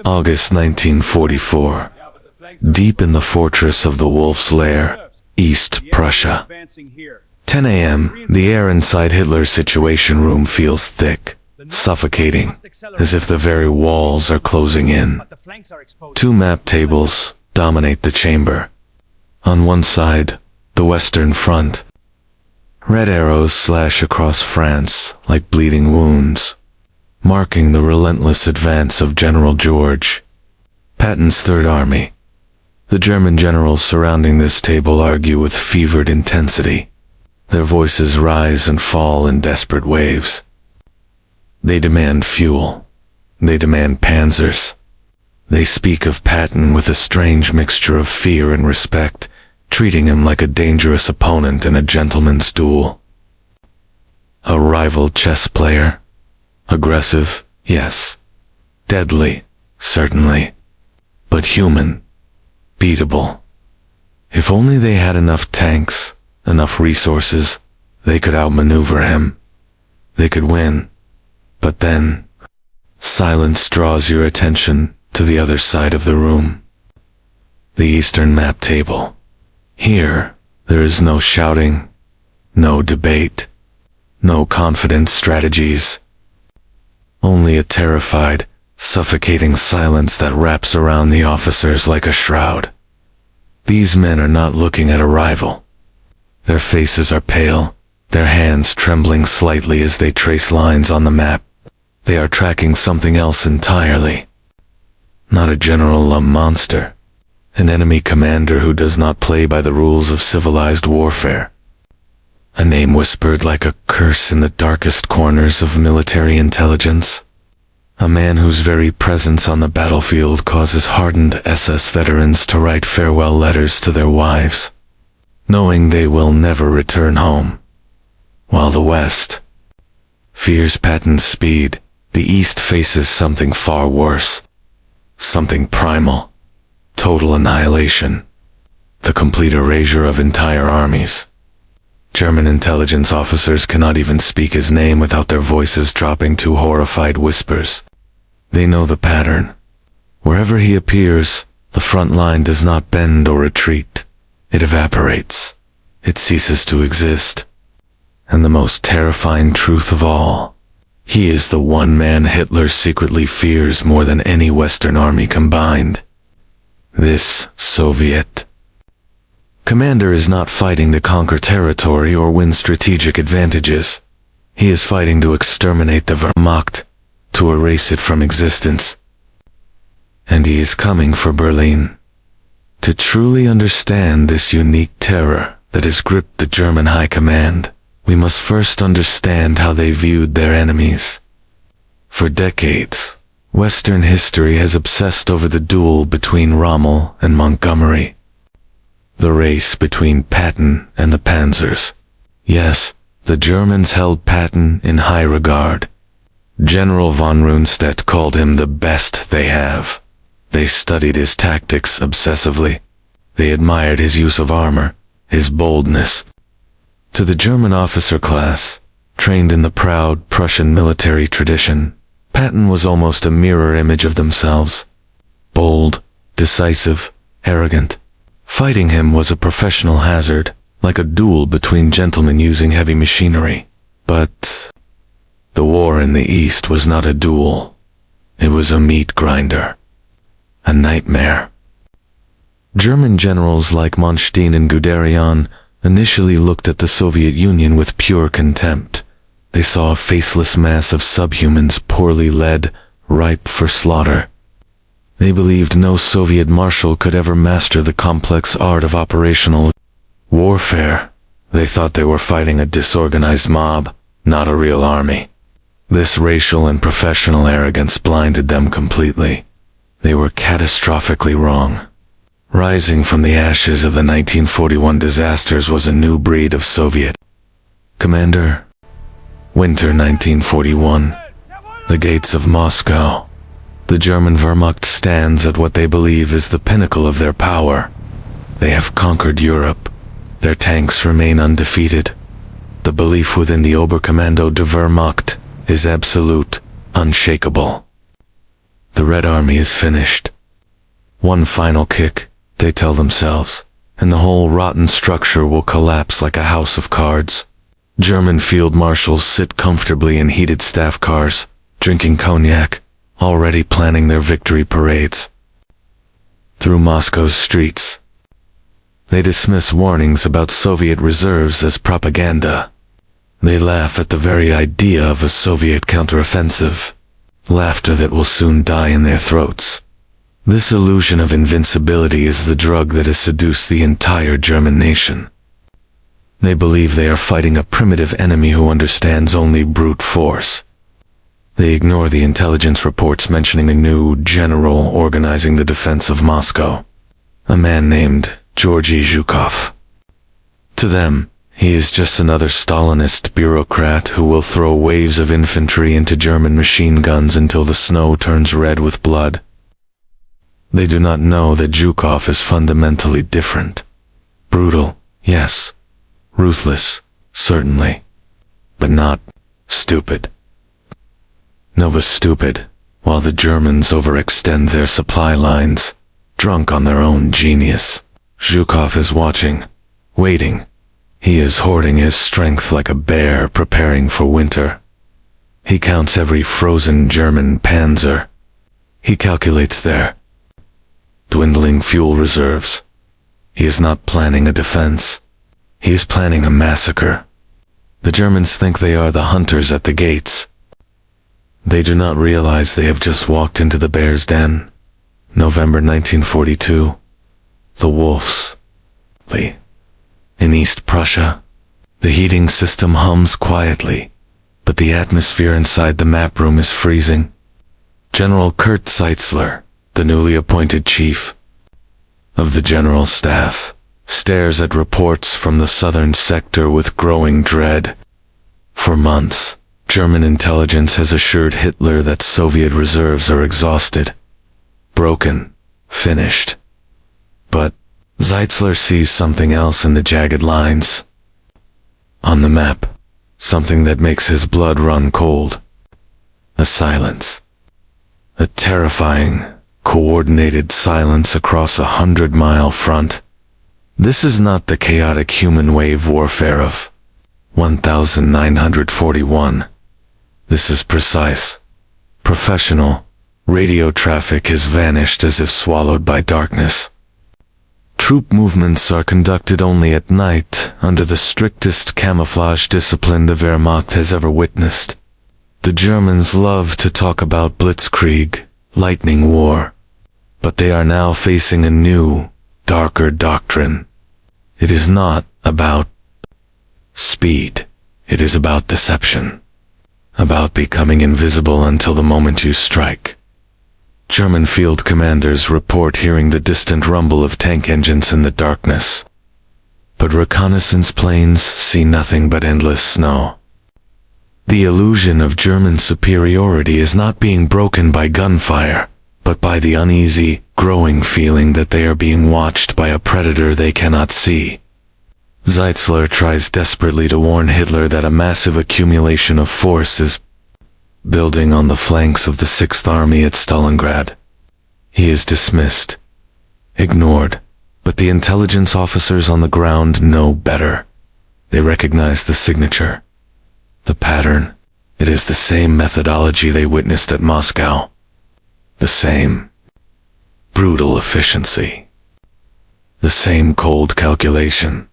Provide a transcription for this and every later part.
August 1944. Deep in the fortress of the Wolf's Lair, East Prussia. 10 a.m., the air inside Hitler's situation room feels thick, suffocating, as if the very walls are closing in. Two map tables dominate the chamber. On one side, the Western Front. Red arrows slash across France like bleeding wounds, marking the relentless advance of General George Patton's Third Army. The German generals surrounding this table argue with fevered intensity. Their voices rise and fall in desperate waves. They demand fuel. They demand panzers. They speak of Patton with a strange mixture of fear and respect, treating him like a dangerous opponent in a gentleman's duel. A rival chess player. Aggressive, yes. Deadly, certainly. But human. Beatable. If only they had enough tanks, enough resources, they could outmaneuver him. They could win. But then, silence draws your attention to the other side of the room. The Eastern map table. Here, there is no shouting, no debate, no confident strategies. Only a terrified, suffocating silence that wraps around the officers like a shroud. These men are not looking at a rival. Their faces are pale, their hands trembling slightly as they trace lines on the map. They are tracking something else entirely. Not a general, a monster. An enemy commander who does not play by the rules of civilized warfare. A name whispered like a curse in the darkest corners of military intelligence. A man whose very presence on the battlefield causes hardened SS veterans to write farewell letters to their wives, knowing they will never return home. While the West fears Patton's speed, the East faces something far worse. Something primal. Total annihilation. The complete erasure of entire armies. German intelligence officers cannot even speak his name without their voices dropping to horrified whispers. They know the pattern. Wherever he appears, the front line does not bend or retreat. It evaporates. It ceases to exist. And the most terrifying truth of all, he is the one man Hitler secretly fears more than any Western army combined. This Soviet commander is not fighting to conquer territory or win strategic advantages. He is fighting to exterminate the Wehrmacht, to erase it from existence. And he is coming for Berlin. To truly understand this unique terror that has gripped the German high command, we must first understand how they viewed their enemies. For decades, Western history has obsessed over the duel between Rommel and Montgomery. The race between Patton and the Panzers. Yes, the Germans held Patton in high regard. General von Rundstedt called him the best they have. They studied his tactics obsessively. They admired his use of armor, his boldness. To the German officer class, trained in the proud Prussian military tradition, Patton was almost a mirror image of themselves. Bold, decisive, arrogant. Fighting him was a professional hazard, like a duel between gentlemen using heavy machinery. But the war in the East was not a duel. It was a meat grinder. A nightmare. German generals like Manstein and Guderian initially looked at the Soviet Union with pure contempt. They saw a faceless mass of subhumans poorly led, ripe for slaughter. They believed no Soviet marshal could ever master the complex art of operational warfare. They thought they were fighting a disorganized mob, not a real army. This racial and professional arrogance blinded them completely. They were catastrophically wrong. Rising from the ashes of the 1941 disasters was a new breed of Soviet commander. Winter 1941. The gates of Moscow. The German Wehrmacht stands at what they believe is the pinnacle of their power. They have conquered Europe. Their tanks remain undefeated. The belief within the Oberkommando der Wehrmacht is absolute, unshakable. The Red Army is finished. One final kick, they tell themselves, and the whole rotten structure will collapse like a house of cards. German field marshals sit comfortably in heated staff cars, drinking cognac, already planning their victory parades. Through Moscow's streets, they dismiss warnings about Soviet reserves as propaganda. They laugh at the very idea of a Soviet counteroffensive, laughter that will soon die in their throats. This illusion of invincibility is the drug that has seduced the entire German nation. They believe they are fighting a primitive enemy who understands only brute force. They ignore the intelligence reports mentioning a new general organizing the defense of Moscow, a man named Georgy Zhukov. To them, he is just another Stalinist bureaucrat who will throw waves of infantry into German machine guns until the snow turns red with blood. They do not know that Zhukov is fundamentally different. Brutal, yes. Ruthless, certainly. But not stupid. Nova's stupid, while the Germans overextend their supply lines, drunk on their own genius. Zhukov is watching, waiting. He is hoarding his strength like a bear preparing for winter. He counts every frozen German panzer. He calculates their dwindling fuel reserves. He is not planning a defense. He is planning a massacre. The Germans think they are the hunters at the gates. They do not realize they have just walked into the bear's den. November 1942. The wolves. In East Prussia, the heating system hums quietly, but the atmosphere inside the map room is freezing. General Kurt Zeitzler, the newly appointed chief of the General Staff, stares at reports from the southern sector with growing dread. For months, German intelligence has assured Hitler that Soviet reserves are exhausted, broken, finished. But Zeitzler sees something else in the jagged lines on the map, something that makes his blood run cold. A silence. A terrifying, coordinated silence across a 100-mile front. This is not the chaotic human wave warfare of 1941. This is precise, professional. Radio traffic has vanished as if swallowed by darkness. Troop movements are conducted only at night, under the strictest camouflage discipline the Wehrmacht has ever witnessed. The Germans love to talk about blitzkrieg, lightning war, but they are now facing a new, darker doctrine. It is not about speed. It is about deception, about becoming invisible until the moment you strike. German field commanders report hearing the distant rumble of tank engines in the darkness, but reconnaissance planes see nothing but endless snow. The illusion of German superiority is not being broken by gunfire, but by the uneasy, growing feeling that they are being watched by a predator they cannot see. Zeitzler tries desperately to warn Hitler that a massive accumulation of force is building on the flanks of the Sixth Army at Stalingrad. He is dismissed, ignored, but the intelligence officers on the ground know better. They recognize the signature, the pattern. It is the same methodology they witnessed at Moscow. The same brutal efficiency. The same cold calculation.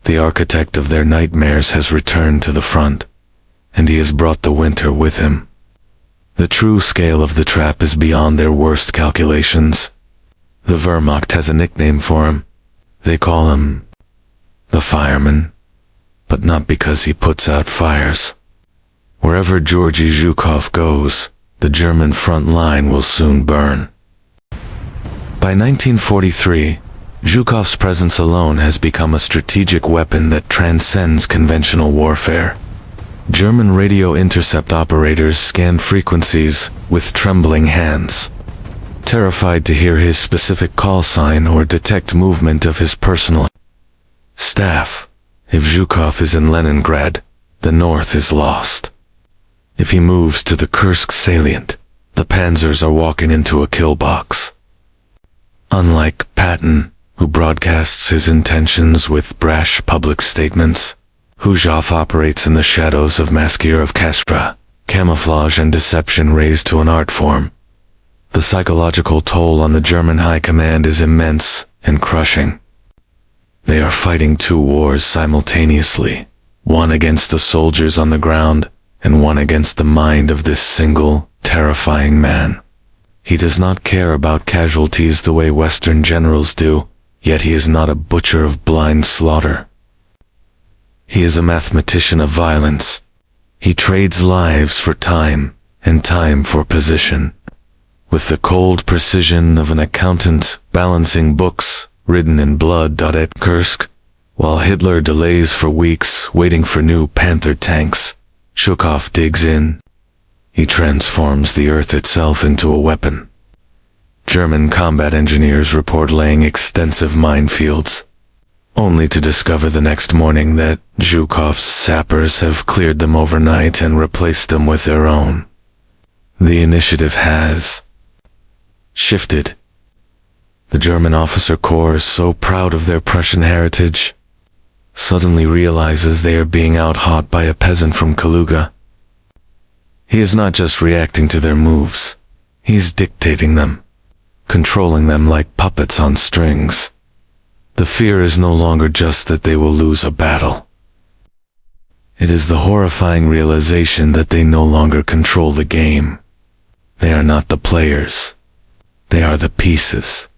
The architect of their nightmares has returned to the front, and he has brought the winter with him. The true scale of the trap is beyond their worst calculations. The Wehrmacht has a nickname for him. They call him the fireman, but not because he puts out fires. Wherever Georgy Zhukov goes, the German front line will soon burn. By 1943, Zhukov's presence alone has become a strategic weapon that transcends conventional warfare. German radio intercept operators scan frequencies with trembling hands, terrified to hear his specific call sign or detect movement of his personal staff. If Zhukov is in Leningrad, the north is lost. If he moves to the Kursk salient, The panzers are walking into a kill box. Unlike Patton, who broadcasts his intentions with brash public statements, Zhukov operates in the shadows of Massacre of Castra, camouflage and deception raised to an art form. The psychological toll on the German High Command is immense and crushing. They are fighting two wars simultaneously, one against the soldiers on the ground and one against the mind of this single, terrifying man. He does not care about casualties the way Western generals do, yet he is not a butcher of blind slaughter. He is a mathematician of violence. He trades lives for time, and time for position. With the cold precision of an accountant balancing books written in blood at Kursk, while Hitler delays for weeks waiting for new Panther tanks, Zhukov digs in. He transforms the earth itself into a weapon. German combat engineers report laying extensive minefields, only to discover the next morning that Zhukov's sappers have cleared them overnight and replaced them with their own. The initiative has shifted. The German officer corps, so proud of their Prussian heritage, suddenly realizes they are being out-hot by a peasant from Kaluga. He is not just reacting to their moves, he's dictating them, controlling them like puppets on strings. The fear is no longer just that they will lose a battle. It is the horrifying realization that they no longer control the game. They are not the players. They are the pieces.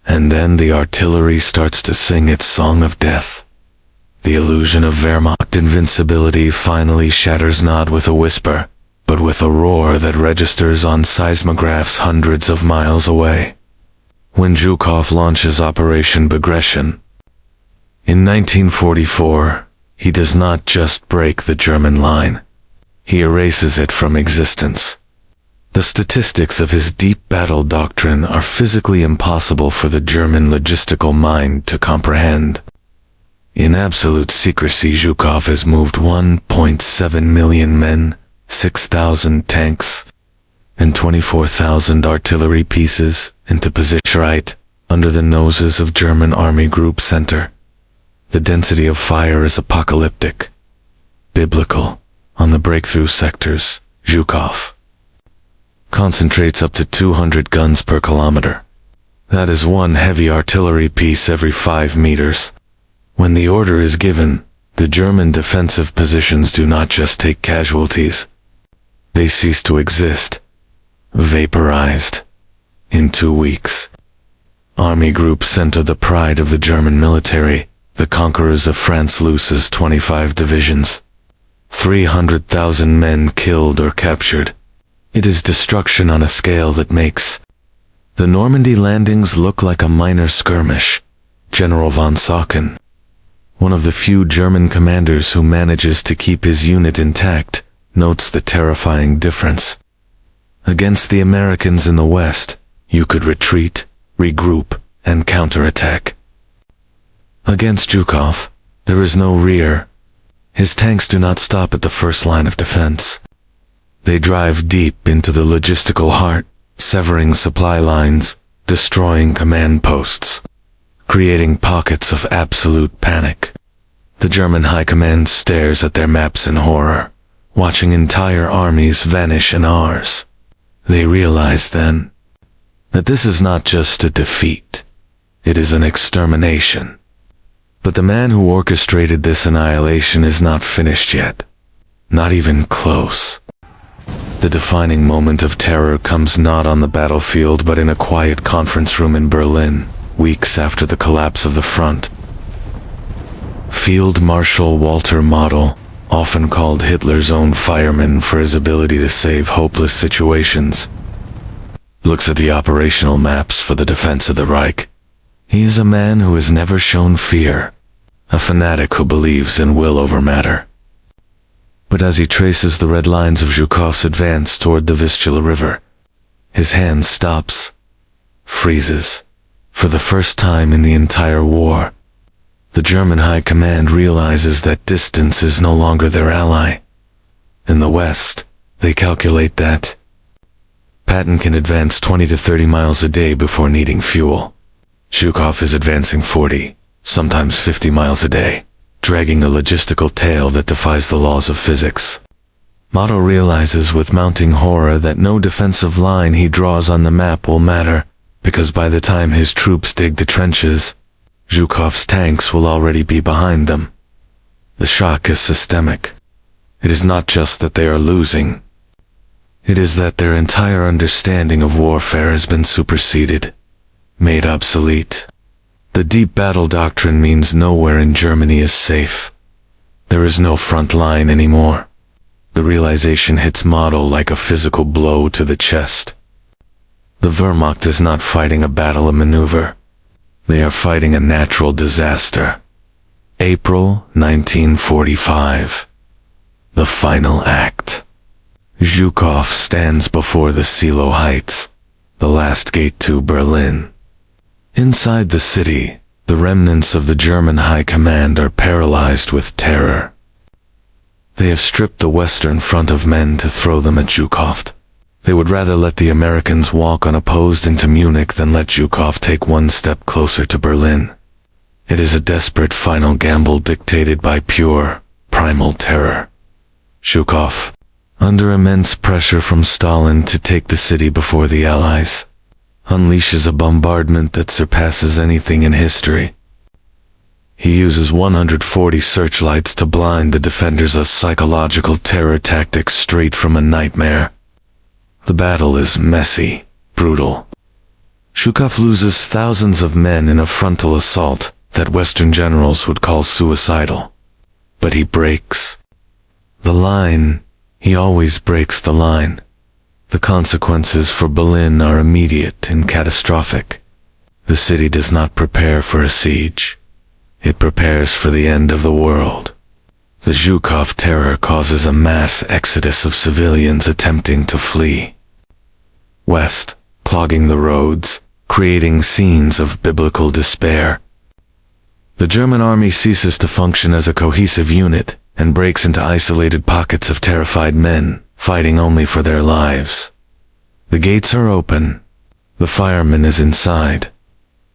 And then the artillery starts to sing its song of death. The illusion of Wehrmacht invincibility finally shatters not with a whisper, but with a roar that registers on seismographs hundreds of miles away. When Zhukov launches Operation Bagration in 1944, he does not just break the German line. He erases it from existence. The statistics of his deep battle doctrine are physically impossible for the German logistical mind to comprehend. In absolute secrecy, Zhukov has moved 1.7 million men, 6,000 tanks, and 24,000 artillery pieces into position right under the noses of German Army Group Center. The density of fire is apocalyptic, biblical. On the breakthrough sectors, Zhukov concentrates up to 200 guns per kilometer. That is one heavy artillery piece every 5 meters. When the order is given, the German defensive positions do not just take casualties. They cease to exist, vaporized, in 2 weeks. Army Group Center, the pride of the German military, the conquerors of France, loses 25 divisions. 300,000 men killed or captured. It is destruction on a scale that makes the Normandy landings look like a minor skirmish. General von Sacken, one of the few German commanders who manages to keep his unit intact, notes the terrifying difference. Against the Americans in the West, you could retreat, regroup, and counterattack. Against Zhukov, there is no rear. His tanks do not stop at the first line of defense. They drive deep into the logistical heart, severing supply lines, destroying command posts, creating pockets of absolute panic. The German High Command stares at their maps in horror, watching entire armies vanish in hours. They realize then that this is not just a defeat, it is an extermination. But the man who orchestrated this annihilation is not finished yet, not even close. The defining moment of terror comes not on the battlefield but in a quiet conference room in Berlin, weeks after the collapse of the front. Field Marshal Walter Model, often called Hitler's own fireman for his ability to save hopeless situations, looks at the operational maps for the defense of the Reich. He is a man who has never shown fear, a fanatic who believes in will over matter. But as he traces the red lines of Zhukov's advance toward the Vistula River, his hand stops, freezes. For the first time in the entire war, the German High Command realizes that distance is no longer their ally. In the West, they calculate that Patton can advance 20 to 30 miles a day before needing fuel. Zhukov is advancing 40, sometimes 50 miles a day, dragging a logistical tail that defies the laws of physics. Motto realizes with mounting horror that no defensive line he draws on the map will matter, because by the time his troops dig the trenches, Zhukov's tanks will already be behind them. The shock is systemic. It is not just that they are losing. It is that their entire understanding of warfare has been superseded, made obsolete. The deep battle doctrine means nowhere in Germany is safe. There is no front line anymore. The realization hits Motto like a physical blow to the chest. The Wehrmacht is not fighting a battle of maneuver. They are fighting a natural disaster. April 1945. The final act. Zhukov stands before the Silo Heights, the last gate to Berlin. Inside the city, the remnants of the German High Command are paralyzed with terror. They have stripped the Western Front of men to throw them at Zhukov. They would rather let the Americans walk unopposed into Munich than let Zhukov take one step closer to Berlin. It is a desperate final gamble dictated by pure, primal terror. Zhukov, under immense pressure from Stalin to take the city before the Allies, unleashes a bombardment that surpasses anything in history. He uses 140 searchlights to blind the defenders of psychological terror tactics straight from a nightmare. The battle is messy, brutal. Zhukov loses thousands of men in a frontal assault that Western generals would call suicidal. But he breaks the line. He always breaks the line. The consequences for Berlin are immediate and catastrophic. The city does not prepare for a siege. It prepares for the end of the world. The Zhukov terror causes a mass exodus of civilians attempting to flee west, clogging the roads, creating scenes of biblical despair. The German army ceases to function as a cohesive unit and breaks into isolated pockets of terrified men, fighting only for their lives. The gates are open. The fireman is inside.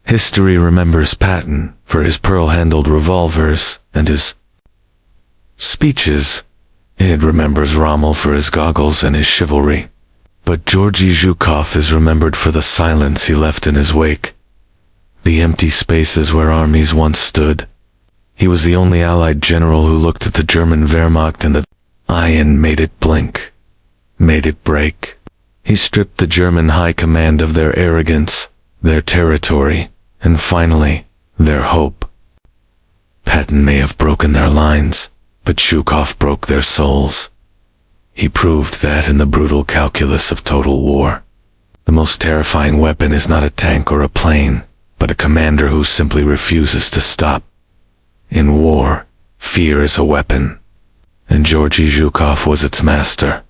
History remembers Patton for his pearl-handled revolvers and his speeches. It remembers Rommel for his goggles and his chivalry. But Georgy Zhukov is remembered for the silence he left in his wake. The empty spaces where armies once stood. He was the only Allied general who looked at the German Wehrmacht in the eye and made it blink, made it break. He stripped the German High Command of their arrogance, their territory, and finally, their hope. Patton may have broken their lines, but Zhukov broke their souls. He proved that in the brutal calculus of total war. The most terrifying weapon is not a tank or a plane, but a commander who simply refuses to stop. In war, fear is a weapon, and Georgy Zhukov was its master.